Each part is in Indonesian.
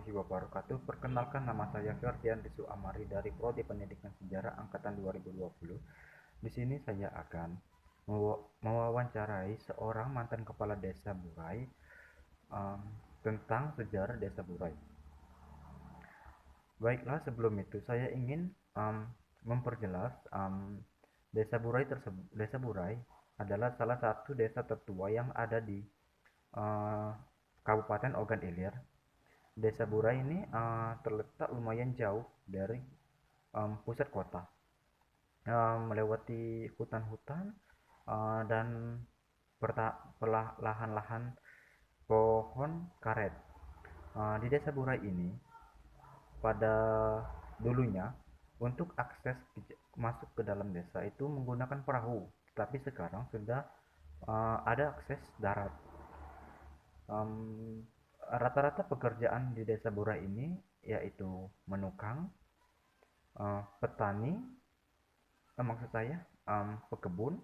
warahmatullahi wabarakatuh. Perkenalkan, nama saya Ferdian Risu Amari dari Prodi Pendidikan Sejarah Angkatan 2020. Di sini saya akan mewawancarai seorang mantan kepala desa Burai tentang sejarah desa Burai. Baiklah, sebelum itu saya ingin memperjelas desa Burai adalah salah satu desa tertua yang ada di uh, Kabupaten Ogan Ilir. Desa Burai ini terletak lumayan jauh dari pusat kota, melewati hutan-hutan dan lahan-lahan pohon karet. Di Desa Burai ini, pada dulunya, untuk akses masuk ke dalam desa itu menggunakan perahu, tetapi sekarang sudah ada akses darat. Em, Rata-rata pekerjaan di Desa Burai ini yaitu menukang, petani, maksud saya pekebun,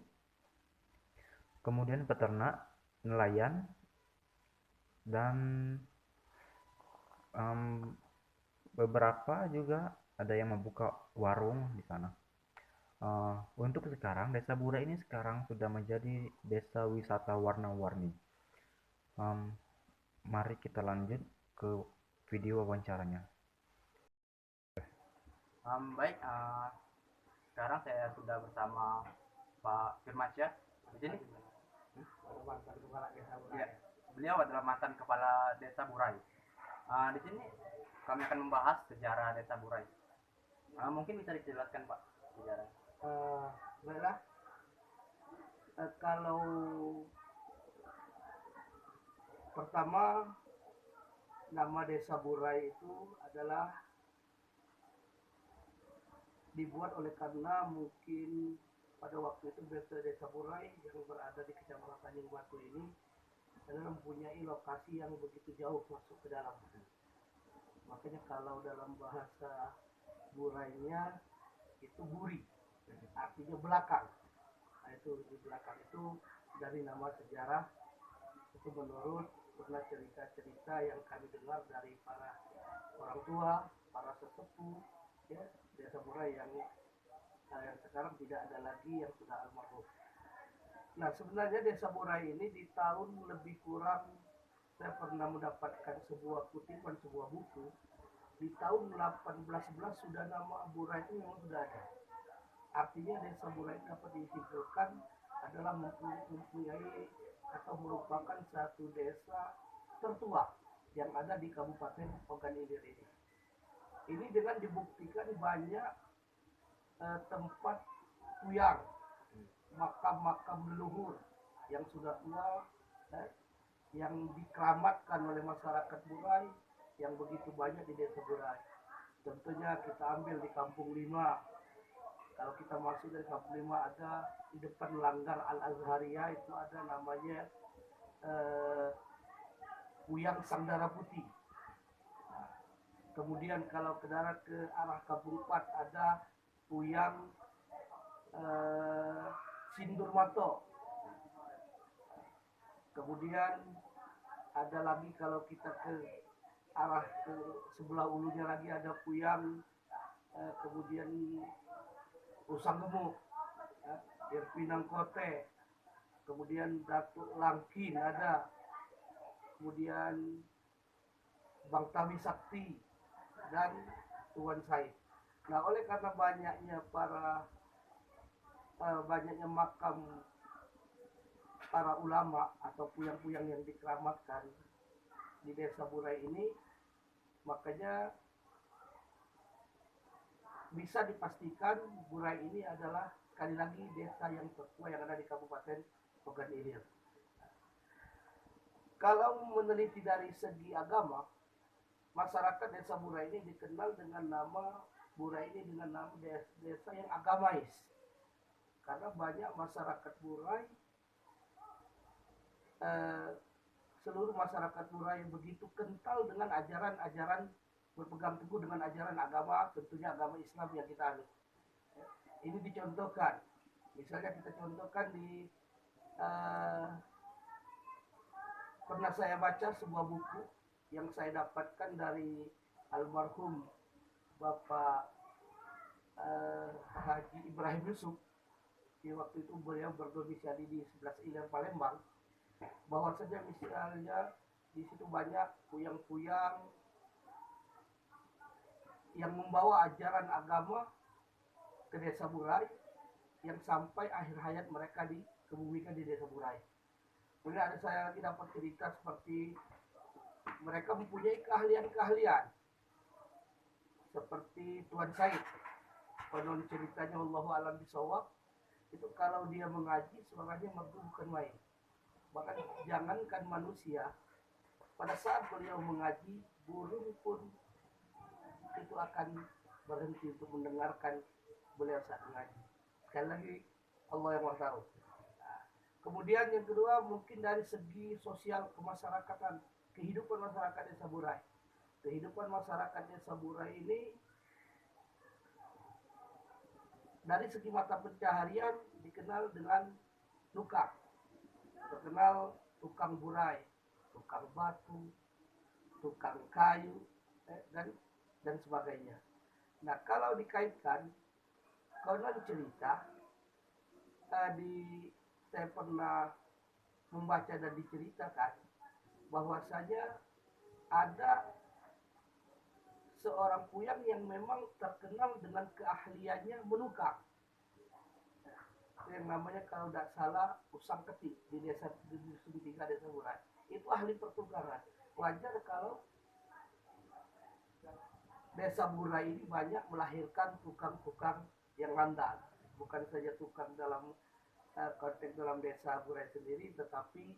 kemudian peternak, nelayan, dan em, beberapa juga ada yang membuka warung di sana. Untuk sekarang, Desa Burai ini sekarang sudah menjadi desa wisata warna-warni. Em, Mari kita lanjut ke video wawancaranya. Baik, sekarang saya sudah bersama Pak Firmansyah. Di sini, ya, beliau adalah mantan kepala Desa Burai. Di sini kami akan membahas sejarah Desa Burai. Mungkin bisa dijelaskan Pak sejarah. Baiklah, kalau pertama nama Desa Burai itu adalah dibuat oleh karena mungkin pada waktu itu Desa Burai yang berada di Kecamatan Tanjung Batu ini adalah mempunyai lokasi yang begitu jauh masuk ke dalam. Makanya kalau dalam bahasa Burainya itu buri, artinya belakang. Nah, itu di belakang itu dari nama sejarah itu menurut pernah cerita-cerita yang kami dengar dari para orang tua, para sesepuh, ya, Desa Burai yang sekarang tidak ada lagi, yang sudah almarhum. Nah, sebenarnya Desa Burai ini di tahun lebih kurang saya pernah mendapatkan sebuah kutipan, sebuah buku. Di tahun 1811 sudah nama Burai itu memang sudah ada. Artinya Desa Burai dapat disimpulkan adalah mempunyai atau merupakan satu desa tertua yang ada di Kabupaten Ogan Ilir ini. Ini dengan dibuktikan banyak tempat puyang, makam-makam leluhur yang sudah tua, yang dikeramatkan oleh masyarakat Burai yang begitu banyak di Desa Burai. Tentunya kita ambil di Kampung 5. Kalau kita masuk dari Kampung 5 ada di depan Langgar Al-Azharia itu ada namanya Puyang Sangdara Putih. Nah, kemudian kalau ke darat ke arah Kampung 4 ada Puyang Sindurmato. Kemudian ada lagi kalau kita ke arah ke sebelah ulunya lagi ada Puyang kemudian Usang Gemuk, Irpinang Kote, kemudian Datuk Langkin ada, kemudian Bang Tami Sakti dan Tuan Said. Nah, oleh karena banyaknya makam para ulama atau puyang-puyang yang dikeramatkan di Desa Burai ini, makanya bisa dipastikan Burai ini adalah sekali lagi desa yang tertua yang ada di Kabupaten Ogan Ilir. Kalau meneliti dari segi agama, masyarakat Desa Burai ini dikenal dengan nama Burai ini dengan nama desa yang agamais. Karena banyak masyarakat Burai, seluruh masyarakat Burai yang begitu kental dengan ajaran-ajaran, berpegang teguh dengan ajaran agama, tentunya agama Islam yang kita anut. Ini dicontohkan, misalnya kita contohkan di pernah saya baca sebuah buku yang saya dapatkan dari almarhum Bapak Haji Ibrahim Yusuf, di waktu itu beliau berdomisili di 11 Ilir Palembang, bahwasanya misalnya di situ banyak kuyang-kuyang yang membawa ajaran agama ke desa Burai, yang sampai akhir hayat mereka dikebumikan di desa Burai. Kemudian ada saya lagi dapat cerita seperti mereka mempunyai keahlian-keahlian seperti Tuan Said. Konon ceritanya Allahu alam bisawab, itu kalau dia mengaji suaranya merdu bukan main. Bahkan jangankan manusia, pada saat beliau mengaji, burung pun itu akan berhenti untuk mendengarkan beliau saat mengaji. Sekali lagi, Allah yang maha tahu. Nah, kemudian yang kedua mungkin dari segi sosial kemasyarakatan, kehidupan masyarakat desa Burai. Kehidupan masyarakat desa Burai ini dari segi mata pencaharian dikenal dengan tukang, terkenal tukang burai, tukang batu, tukang kayu, dan sebagainya. Nah, kalau dikaitkan, konon cerita saya pernah membaca dan diceritakan bahwasanya ada seorang kuyang yang memang terkenal dengan keahliannya menukang. Yang namanya kalau tidak salah Usang Ketik di desa di dusun 3 desa Burai. Itu ahli pertukangan. Wajar kalau desa Burai ini banyak melahirkan tukang-tukang yang handal. Bukan saja tukang dalam konteks dalam desa Burai sendiri, tetapi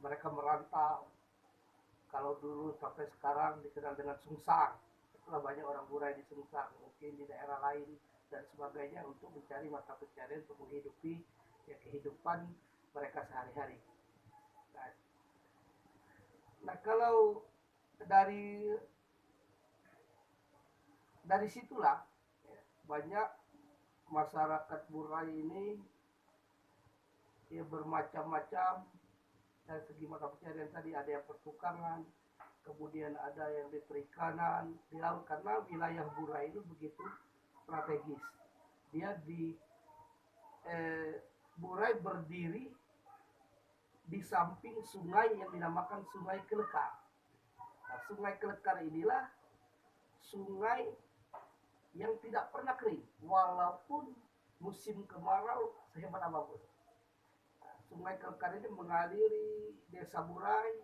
mereka merantau. Kalau dulu sampai sekarang dikenal dengan sungsang, itulah banyak orang Burai di sungsang, mungkin di daerah lain dan sebagainya, untuk mencari mata pencarian untuk menghidupi ya, kehidupan mereka sehari-hari. Nah, kalau dari situlah ya, banyak masyarakat Burai ini ya bermacam-macam. Dari segi mata pencarian tadi ada yang pertukangan, kemudian ada yang di perikanan, di laut, karena wilayah Burai itu begitu strategis. Dia Burai berdiri di samping sungai yang dinamakan Sungai Kelekar. Nah, Sungai Kelekar inilah sungai yang tidak pernah kering, walaupun musim kemarau sehebat apapun. Sungai Kelekar ini mengaliri desa Burai.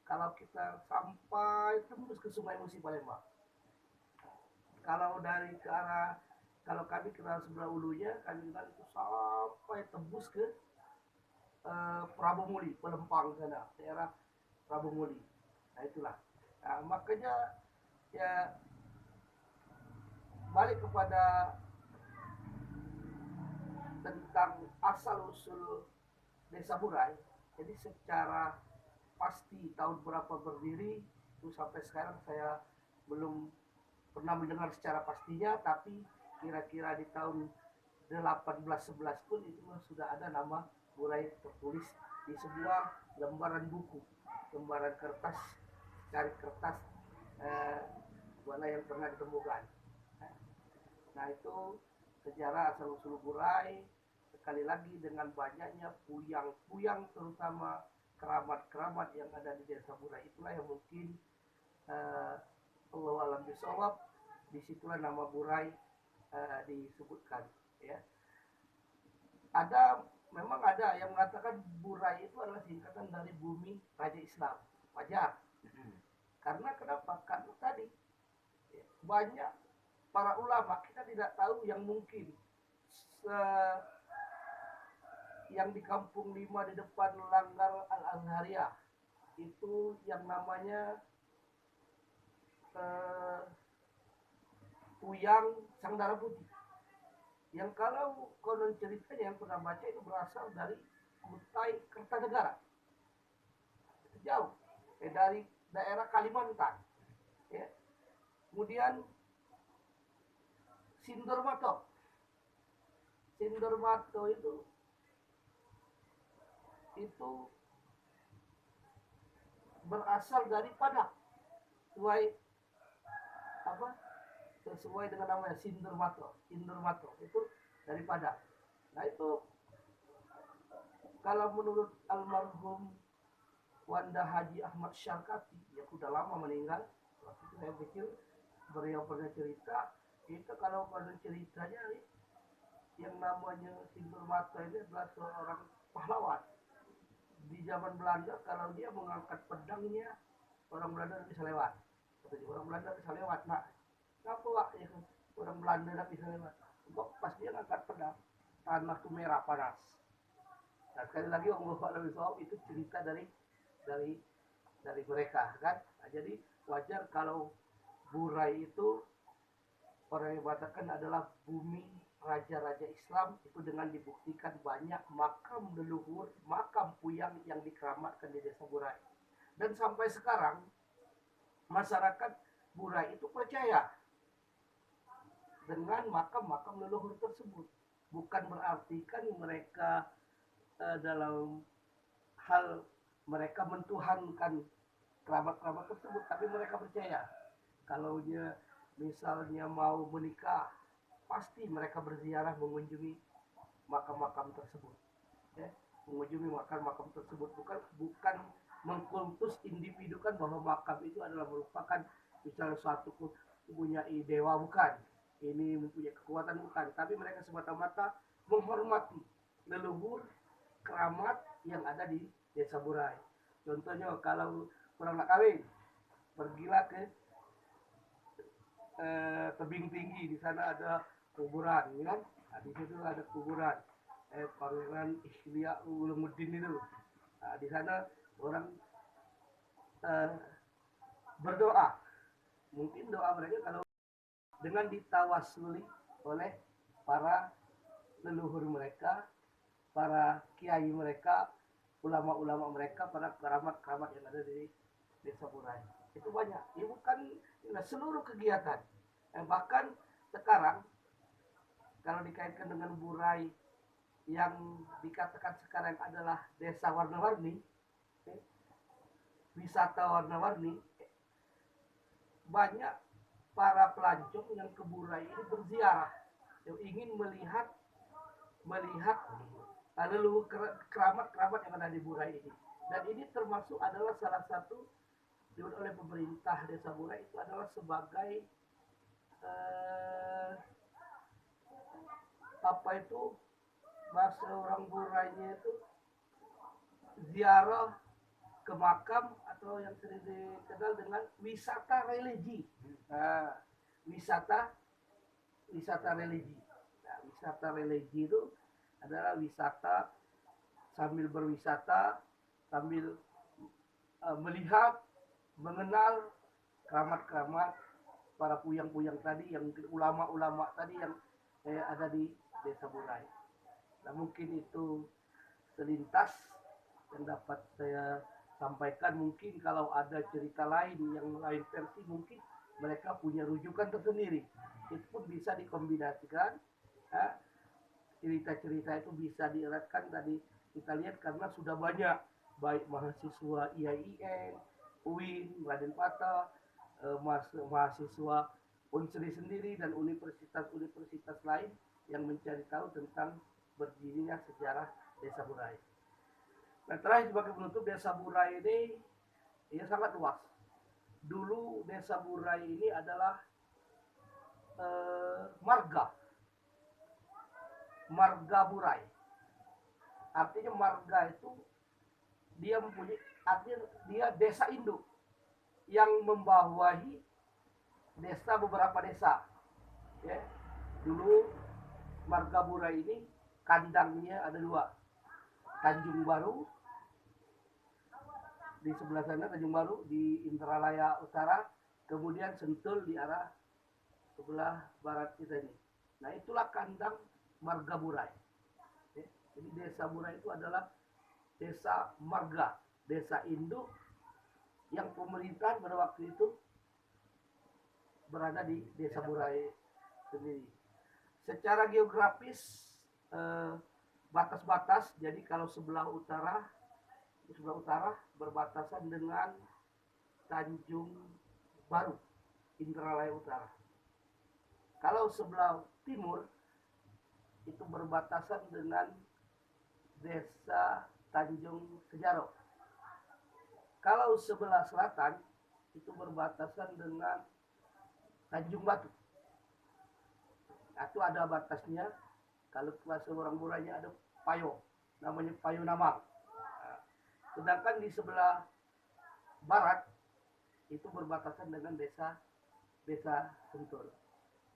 Kalau kita sampai tembus ke Sungai Musi Palembang. Kalau dari ke arah, kalau kami ke arah sebelah ulunya, kami bilang itu sampai tembus ke Prabomuli, Pelempang sana, daerah Prabomuli. Nah itulah. Nah, makanya ya balik kepada tentang asal usul desa Burai. Jadi secara pasti tahun berapa berdiri itu sampai sekarang saya belum pernah mendengar secara pastinya, tapi kira-kira di tahun 1811 pun itu sudah ada nama Burai tertulis di sebuah lembaran buku, lembaran kertas, cari kertas mana yang pernah ditemukan. Nah itu sejarah asal usul Burai. Sekali lagi dengan banyaknya puyang-puyang, terutama keramat-keramat yang ada di desa Burai, itulah yang mungkin Allah alam bisawab, disitulah nama Burai disebutkan. Ya. Memang ada yang mengatakan Burai itu adalah singkatan dari Bumi Raja Islam. Wajar. Karena kenapa? Karena tadi banyak para ulama, kita tidak tahu yang mungkin yang di Kampung 5 di depan Langgar Al-Azhariyah itu yang namanya Puyang Sang Darah Putih, yang kalau konon ceritanya yang pernah baca itu berasal dari Kutai Kertanegara, itu jauh dari daerah Kalimantan ya. Kemudian Sindormato itu berasal dari Padang, sesuai apa, sesuai dengan namanya Sindermato itu dari Padang. Nah itu kalau menurut almarhum Wanda Haji Ahmad Syarkati yang sudah lama meninggal, waktu itu saya kecil, beliau pernah cerita, itu kalau pada ceritanya yang namanya Sindermato ini adalah seorang pahlawan di zaman Belanda. Kalau dia mengangkat pedangnya, orang Belanda bisa lewat. Orang Belanda bisa lewat. Nah, kenapa Wak? Ya, orang Belanda tidak bisa lewat. Kok pas dia ngangkat pedang, tanah itu merah panas. Nah, sekali lagi Allah Alam itu cerita dari dari mereka kan. Nah, jadi wajar kalau Burai itu orang yang mengatakan adalah bumi raja-raja Islam, itu dengan dibuktikan banyak makam leluhur, makam puyang yang dikeramatkan di desa Burai. Dan sampai sekarang masyarakat Burai itu percaya dengan makam-makam leluhur tersebut. Bukan berarti kan mereka dalam hal mereka mentuhankan kerabat-kerabat tersebut, tapi mereka percaya kalau dia misalnya mau menikah, pasti mereka berziarah mengunjungi makam-makam tersebut, ya, mengunjungi makam-makam tersebut. Bukan mengkultus individu kan bahwa makam itu adalah merupakan misalnya suatu mempunyai dewa, bukan, ini mempunyai kekuatan, bukan, tapi mereka semata-mata menghormati leluhur keramat yang ada di desa Burai. Contohnya kalau kurang nak kawin, pergilah ke tebing tinggi, di sana ada kuburan, ya kan? Nah, di situ ada kuburan Pangeran Ihya Ulumuddin itu. Nah, di sana orang eh, berdoa. Mungkin doa mereka kalau dengan ditawasuli oleh para leluhur mereka, para kiai mereka, ulama-ulama mereka, para keramat-keramat yang ada di desa Burai. Itu banyak. Ini bukan seluruh kegiatan. Bahkan sekarang kalau dikaitkan dengan Burai yang dikatakan sekarang adalah desa warna-warni, wisata warna-warni, banyak para pelancong yang ke Burai ini berziarah, yang ingin melihat leluhur keramat-keramat yang ada di Burai ini. Dan ini termasuk adalah salah satu oleh pemerintah desa Burai, itu adalah sebagai apa itu bahasa orang Burainya itu ziarah ke makam, atau yang sering dikenal dengan wisata religi. Nah, wisata religi. Nah, wisata religi itu adalah wisata sambil berwisata, sambil melihat, mengenal keramat-keramat para puyang-puyang tadi, yang ulama-ulama tadi yang ada di desa Burai. Nah, mungkin itu selintas yang dapat saya sampaikan. Mungkin kalau ada cerita lain, yang lain versi, mungkin mereka punya rujukan tersendiri. Itu pun bisa dikombinasikan. Ya, cerita-cerita itu bisa dieratkan. Tadi kita lihat karena sudah banyak, baik mahasiswa IAIN, UIN, Raden Patah, mahasiswa Unsri sendiri, dan universitas-universitas lain yang mencari tahu tentang berdirinya sejarah desa Burai. Nah, terakhir sebagai penutup, desa Burai ini ya sangat luas. Dulu desa Burai ini adalah marga Burai. Artinya marga itu dia mempunyai artinya dia desa induk yang membawahi beberapa desa. Ya. Dulu marga Burai ini kandangnya ada dua, Tanjung Baru di sebelah sana, Tanjung Baru di Indralaya Utara, kemudian Sentul di arah sebelah barat kita ini. Nah, itulah kandang marga Burai. Jadi desa Burai itu adalah desa marga, desa induk yang pemerintahan pada waktu itu berada di desa Burai sendiri. Secara geografis batas-batas, jadi kalau sebelah utara berbatasan dengan Tanjung Baru, Indralaya Utara. Kalau sebelah timur itu berbatasan dengan Desa Tanjung Sejarok. Kalau sebelah selatan itu berbatasan dengan Tanjung Batu. Itu ada batasnya. Kalau bahasa orang Buranya ada Payo, namanya Payo Namang. Nah, sedangkan di sebelah barat itu berbatasan dengan desa Sentul.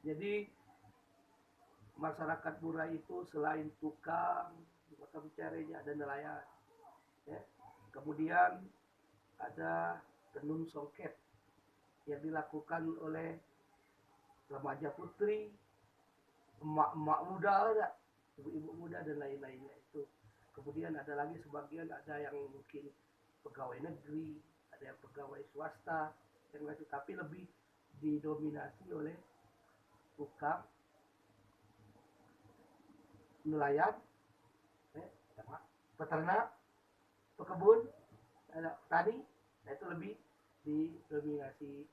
Jadi masyarakat Burai itu selain tukang, mata pencarinya ada nelayan. Ya. Kemudian ada tenun songket yang dilakukan oleh remaja putri, emak-emak muda, ada ibu-ibu muda dan lain-lainnya itu. Kemudian ada lagi sebagian ada yang mungkin pegawai negeri, ada yang pegawai swasta, yang lain, tapi lebih didominasi oleh tukang, nelayan, peternak, pekebun, tani. Nah, itu lebih didominasi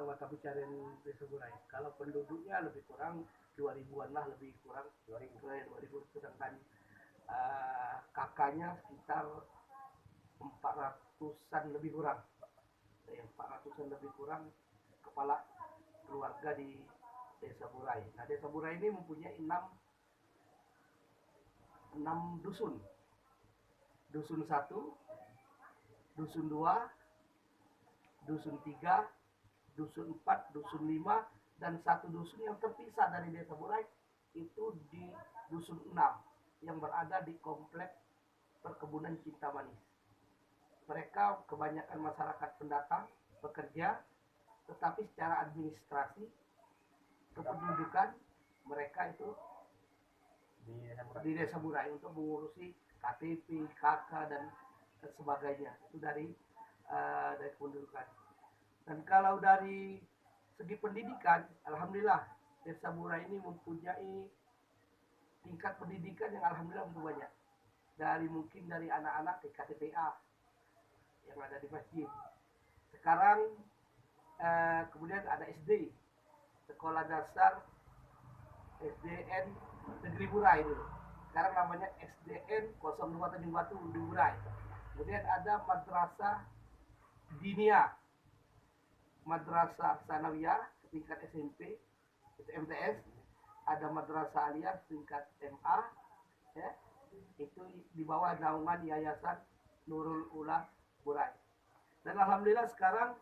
mata pencarian desa Burai. Kalau penduduknya lebih kurang 2000-an lah, lebih kurang 2000, sedangkan kakaknya sekitar 400-an lebih kurang. 400-an lebih kurang kepala keluarga di Desa Burai. Nah, Desa Burai ini mempunyai 6 dusun. Dusun 1, dusun 2, dusun 3, dusun 4, dusun 5, dan satu dusun yang terpisah dari Desa Burai itu di dusun 6 yang berada di komplek perkebunan Cinta Manis. Mereka kebanyakan masyarakat pendatang, bekerja, tetapi secara administrasi kependudukan mereka itu di Desa Burai untuk mengurusi KTP, KK dan sebagainya. Itu dari kependudukan. Dan kalau dari segi pendidikan, alhamdulillah Desa Burai ini mempunyai tingkat pendidikan yang alhamdulillah begitu banyak. Mungkin dari anak-anak ke KTPA yang ada di masjid. Sekarang kemudian ada SD, Sekolah Dasar SDN Negeri Burai dulu. Sekarang namanya SDN 02 Tanjung Batu di Burai. Kemudian ada Madrasah Dinia, Madrasah Sanawiyah tingkat SMP, itu MTS. Ada Madrasah Aliyah tingkat MA, ya, itu di bawah naungan Yayasan Nurul Ula Burai. Dan alhamdulillah sekarang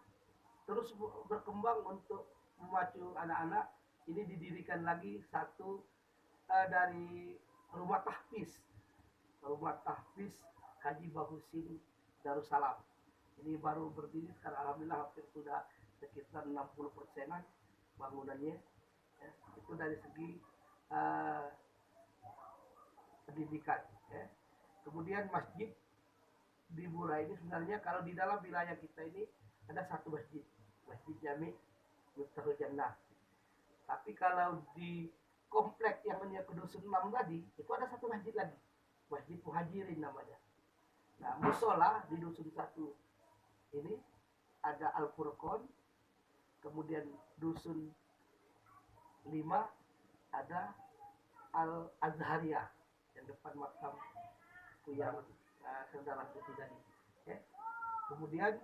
terus berkembang untuk memacu anak-anak. Ini didirikan lagi satu dari rumah tahfiz Haji Bahusin Darussalam. Ini baru berdiri sekarang, alhamdulillah hampir sudah sekitar 60%-an bangunannya. Ya, itu dari segi pendidikan. Ya. Kemudian masjid di Burai ini sebenarnya kalau di dalam wilayah kita ini ada satu masjid, Masjid Jami Miftahul Jannah. Tapi kalau di komplek yang hanya ke dusun 6 tadi, itu ada satu masjid lagi, Masjid Muhajirin namanya. Nah, musola di dusun 1 ini ada Al-Furqon, kemudian dusun 5 ada Al-Azhariyah yang depan makam Buya Saudara Putih tadi. Ya. Kemudian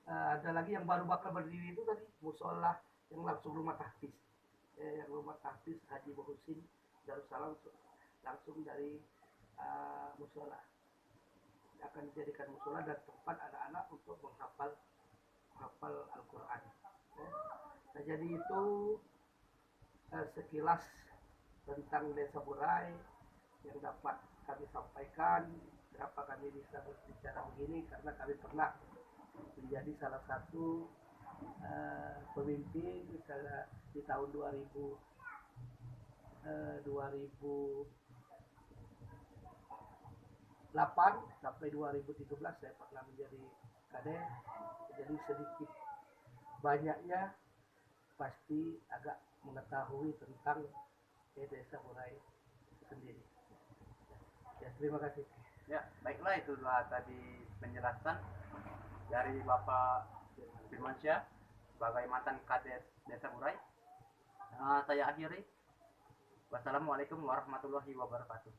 ada lagi yang baru bakal berdiri itu tadi musola yang langsung rumah tahfiz, yang rumah tahfiz Haji Bahusin Darussalam, langsung dari musola akan dijadikan musola dan tempat anak-anak untuk menghafal Al-Quran. Ya. Nah, jadi itu sekilas tentang Desa Burai yang dapat kami sampaikan. Kenapa kami bisa berbicara begini? Karena kami pernah menjadi salah satu pemimpin misalnya di tahun 2008 sampai 2013 saya pernah menjadi kades. Jadi sedikit banyaknya pasti agak mengetahui tentang Desa Burai sendiri. Ya, terima kasih. Ya, baiklah, itu tadi penjelasan dari Bapak Firmansyah sebagai mantan Kades Desa Burai. Saya akhiri. Wassalamualaikum warahmatullahi wabarakatuh.